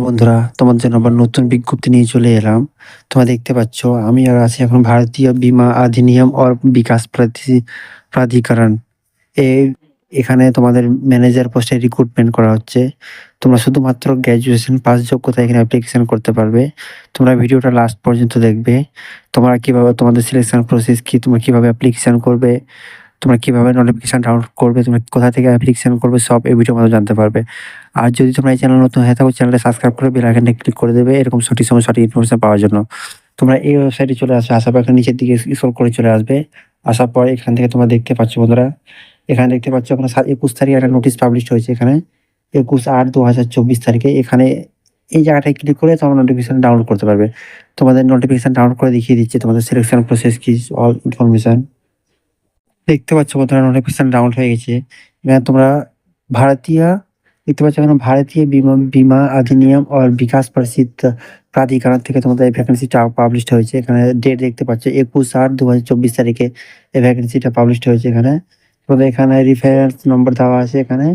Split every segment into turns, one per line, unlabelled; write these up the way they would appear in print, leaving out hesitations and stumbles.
বন্ধুরা, তোমার জন্য আবার নতুন বিজ্ঞপ্তি নিয়ে চলে এলাম। তোমরা দেখতে পাচ্ছ আমি আর আছি এখন ভারতীয় বীমা अधिनियम और विकास प्राधिकरण। এই এখানে তোমাদের ম্যানেজার পোস্টে রিক্রুটমেন্ট করা হচ্ছে। তোমরা শুধুমাত্র গ্র্যাজুয়েশন পাস যোগ্যতা এখানে অ্যাপ্লিকেশন করতে পারবে। তোমরা ভিডিওটা লাস্ট পর্যন্ত দেখবে। তোমরা কিভাবে তোমাদের সিলেকশন প্রসেস কি, তোমরা কিভাবে অ্যাপ্লিকেশন করবে, তোমরা কিভাবে নোটিফিকেশন ডাউনলোড করবে, তোমরা কোথা থেকে অ্যাপ্লিকেশন করবে, সব এই ভিডিওর মাধ্যমে জানতে পারবে। আর যদি তোমরা এই চ্যানেল নতুন হয়ে থাকো, চ্যানেলটা সাবস্ক্রাইব করে বেল আইকনটা ক্লিক করে দেবে এরকম সঠিক সময় সঠিক ইনফরমেশন পাওয়ার জন্য। তোমরা এই ওয়েবসাইটে চলে আসবে, আসার পর এখানে নিচের দিকে স্ক্রল করে চলে আসবে। আসার পর এখান থেকে তোমরা দেখতে পাচ্ছ বন্ধুরা, এখানে দেখতে পাচ্ছ ওখানে 21 তারিখে একটা নোটিশ পাবলিশ হয়েছে। এখানে 21/8/2024 তারিখে এখানে এই জায়গাটায় ক্লিক করে তোমরা নোটিফিকেশন ডাউনলোড করতে পারবে। তোমাদের নোটিফিকেশন ডাউনলোড করে দেখিয়ে দিচ্ছে তোমাদের সিলেকশন প্রসেস কি, অল ইনফরমেশন দেখতে পাচ্ছ বন্ধুরা। নোটিফিকেশন ডাউনলোড হয়ে গেছে। এখানে তোমরা ভারতীয় দেখতে পাচ্ছ, এখানে ভারতীয় বীমা বীমা अधिनियम और विकास प्रसिद्ध प्राधिकरण থেকে তোমাদের এই ভ্যাকেন্সিটা পাবলিশড হয়েছে। এখানে ডেট দেখতে পাচ্ছ 21/8/2024 তারিখে এই ভ্যাকেন্সিটা পাবলিশড হয়েছে। এখানে তোমাদের এখানে রেফারেন্স নম্বর দেওয়া আছে। এখানে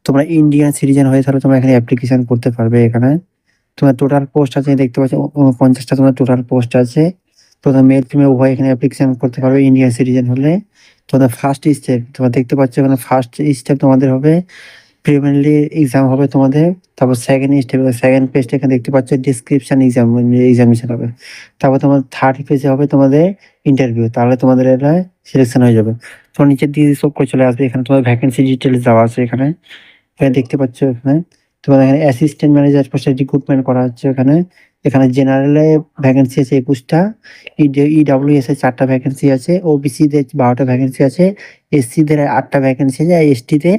তোমরা ইন্ডিয়ান সিটিজেন হয়ে থাকলে তোমরা এখানে অ্যাপ্লিকেশন করতে পারবে। এখানে তোমার টোটাল পোস্ট আছে দেখতে পাচ্ছ 49টা তোমার টোটাল পোস্ট আছে। তোমরা মেল ফিমেল উভয় এখানে অ্যাপ্লিকেশন করতে পারবে ইন্ডিয়ান সিটিজেন হলে। তোমাদের ফার্স্ট স্টেপ তোমরা দেখতে পাচ্ছ, এখানে ফার্স্ট স্টেপ তোমাদের হবে প্রিলিমিনারি এক্সাম হবে তোমাদের। তারপর সেকেন্ড স্টেপ, সেকেন্ড পেজটা এখানে দেখতে পাচ্ছ ডেসক্রিপশন এক্সামিনেশন হবে। তারপর তোমার থার্ড পেজে হবে তোমাদের ইন্টারভিউ, তাহলে তোমাদের এটা সিলেকশন হয়ে যাবে। তো নিচের দিকে স্ক্রল করে চলে আসবে, এখানে তোমার ভ্যাকেন্সি ডিটেলস দেওয়া আছে। এখানে এখানে দেখতে পাচ্ছ, এখানে তোমার এখানে অ্যাসিস্ট্যান্ট ম্যানেজার পোস্টে রিক্রুটমেন্ট করা হচ্ছে। এখানে এখানে জেনারেলে ভ্যাকেন্সি আছে 21টা, ইডব্লিউএস এর 4টা ভ্যাকেন্সি আছে, ওবিসি দের 12টা ভ্যাকেন্সি আছে, এসসি দের 8টা ভ্যাকেন্সি আছে, এসটি দের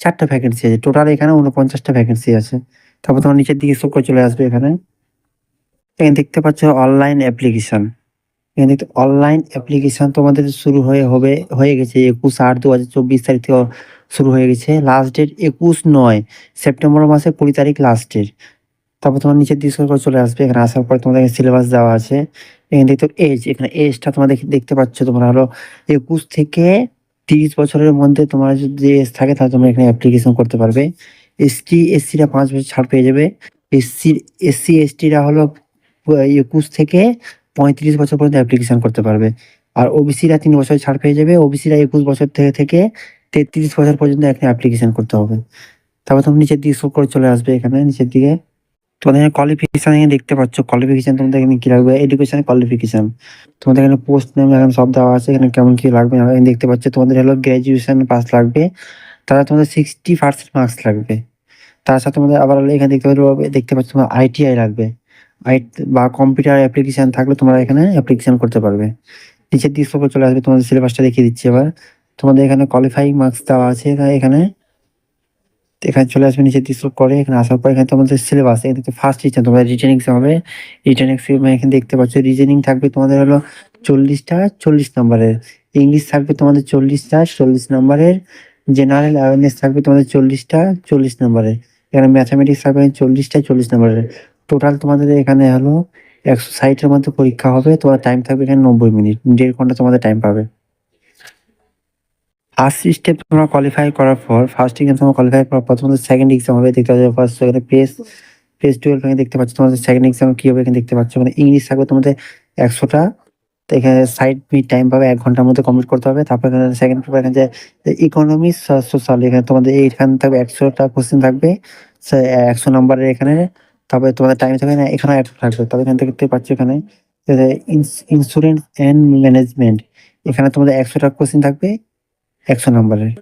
4টা ভ্যাকেন্সি আছে। টোটাল এখানে 49টা ভ্যাকেন্সি আছে। তারপর তোমার নিচের দিকে স্ক্রল করে চলে আসবে। এখানে এখানে দেখতে পাচ্ছ অনলাইন অ্যাপ্লিকেশন। এখানে দেখতে অনলাইন অ্যাপ্লিকেশন তোমাদের শুরু হয়ে গেছে 21/8/2024 তারিখ থেকে শুরু হয়ে গেছে। লাস্ট ডেট 21/9 সেপ্টেম্বর মাসের 20 তারিখ লাস্ট ডেট। তারপর তোমার নিচের দিকে scroll করে চলে আসবে। এখানে আসার পর তোমাদের সিলেবাস দেওয়া আছে। এখানে দেখতে এখানে এজটা তোমরা দেখতে পাচ্ছ, তোমরা হলো 21 থেকে 30 বছরের মধ্যে তোমার যদি এজ থাকে তাহলে তোমরা এখানে অ্যাপ্লিকেশন করতে পারবে। এসসিরা 5 বছর ছাড় পেয়ে যাবে। এসসিএসটিরা হলো 21 থেকে 35 বছর পর্যন্ত অ্যাপ্লিকেশন করতে পারবে। আর ওবিসিরা 3 বছর ছাড় পেয়ে যাবে। ওবিসিরা 21 বছর থেকে 33 বছর পর্যন্ত এখানে অ্যাপ্লিকেশন করতে হবে। তারপর তুমি নিচের দিকে scroll করে চলে আসবে। এখানে নিচের দিকে তোমাদের এখানে কোয়ালিফিকেশন এখানে দেখতে পাচ্ছ। কোয়ালিফিকেশন তোমাদের এখানে কি লাগবে, এডুকেশন কোয়ালিফিকেশন। তোমাদের এখানে পোস্ট নেম এখানে সব দেওয়া আছে। এখানে কেমন কি লাগবে এখানে দেখতে পাচ্ছ। তোমাদের হলো গ্র্যাজুয়েশন পাস লাগবে, তারা তোমাদের 60% মার্কস লাগবে। তার সাথে তোমাদের আবার হলো এখানে দেখতে পাচ্ছ তোমার আইটিআই লাগবে। আই বা কম্পিউটার অ্যাপ্লিকেশন থাকলে তোমরা এখানে অ্যাপ্লিকেশন করতে পারবে। নিচের দিকে scroll করে চলে আসবে, তোমাদের সিলেবাসটা দেখিয়ে দিচ্ছি এবার। তোমাদের এখানে কোয়ালিফাইং মার্কস দেওয়া আছে। এখানে এখানে চলে আসবে, নিচে স্ক্রল করে এখানে আসার পর এখানে তোমাদের সিলেবাস এখানে ফার্স্ট রিটেন তোমাদের রিটেনিং এক্সাম হবে। রিটেন এক্সাম এখানে দেখতে পাচ্ছ রিজনিং থাকবে তোমাদের হলো 40টা 40 নম্বরের, ইংলিশ থাকবে তোমাদের 40টা 40 নম্বরের, জেনারেল অ্যাওয়ারনেস থাকবে তোমাদের 40টা 40 নম্বরের, এখানে ম্যাথামেটিক্স থাকবে 40টা 40 নম্বরের। টোটাল তোমাদের এখানে হলো 160 এর মধ্যে পরীক্ষা হবে। তোমার টাইম থাকবে এখানে 90 মিনিট, 1.5 ঘন্টা তোমাদের টাইম পাবে। ফার্স্ট স্টেপ তোমরা কোয়ালিফাই করার পর, ফার্স্ট এক্সাম তোমরা কোয়ালিফাই করার পর তোমাদের সেকেন্ড এক্সাম হবে। দেখতে পাচ্ছ ফার্স্ট এখানে পেজ 12 এখানে দেখতে পাচ্ছ। তোমাদের সেকেন্ড এক্সাম কি হবে এখানে দেখতে পাচ্ছ। মানে ইংলিশ থাকবে তোমাদের 100টা, তো এখানে 60 মিনিট টাইম পাবে, 1 ঘন্টার মধ্যে কমপ্লিট করতে হবে। তারপর এখানে সেকেন্ড পেপার এখানে যে ইকোনমিক্স সোশ্যাল, এখানে তোমাদের এইখানে থাকবে 100টা কোশ্চেন থাকবে, 100 নম্বরের এখানে। তারপরে তোমাদের টাইম থাকবে না, এখানে একটা থাকবে। তবে এখানে দেখতে পাচ্ছ এখানে ইন্স্যুরেন্স এন্ড ম্যানেজমেন্ট, এখানে তোমাদের 100টা কোশ্চেন থাকবে 100 নম্বরের।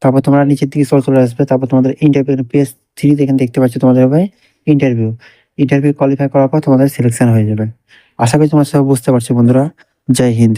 তারপর তোমরা নিচের দিকে চলে আসবে। তারপর তোমাদের ইন্টারভিউ পেজ 3 এখানে দেখতে পাচ্ছ তোমাদের হবে ইন্টারভিউ। ইন্টারভিউ কোয়ালিফাই করার পর তোমাদের সিলেকশন হয়ে যাবে। আশা করি তোমরা সব বুঝতে পারছো বন্ধুরা। জয় হিন্দ।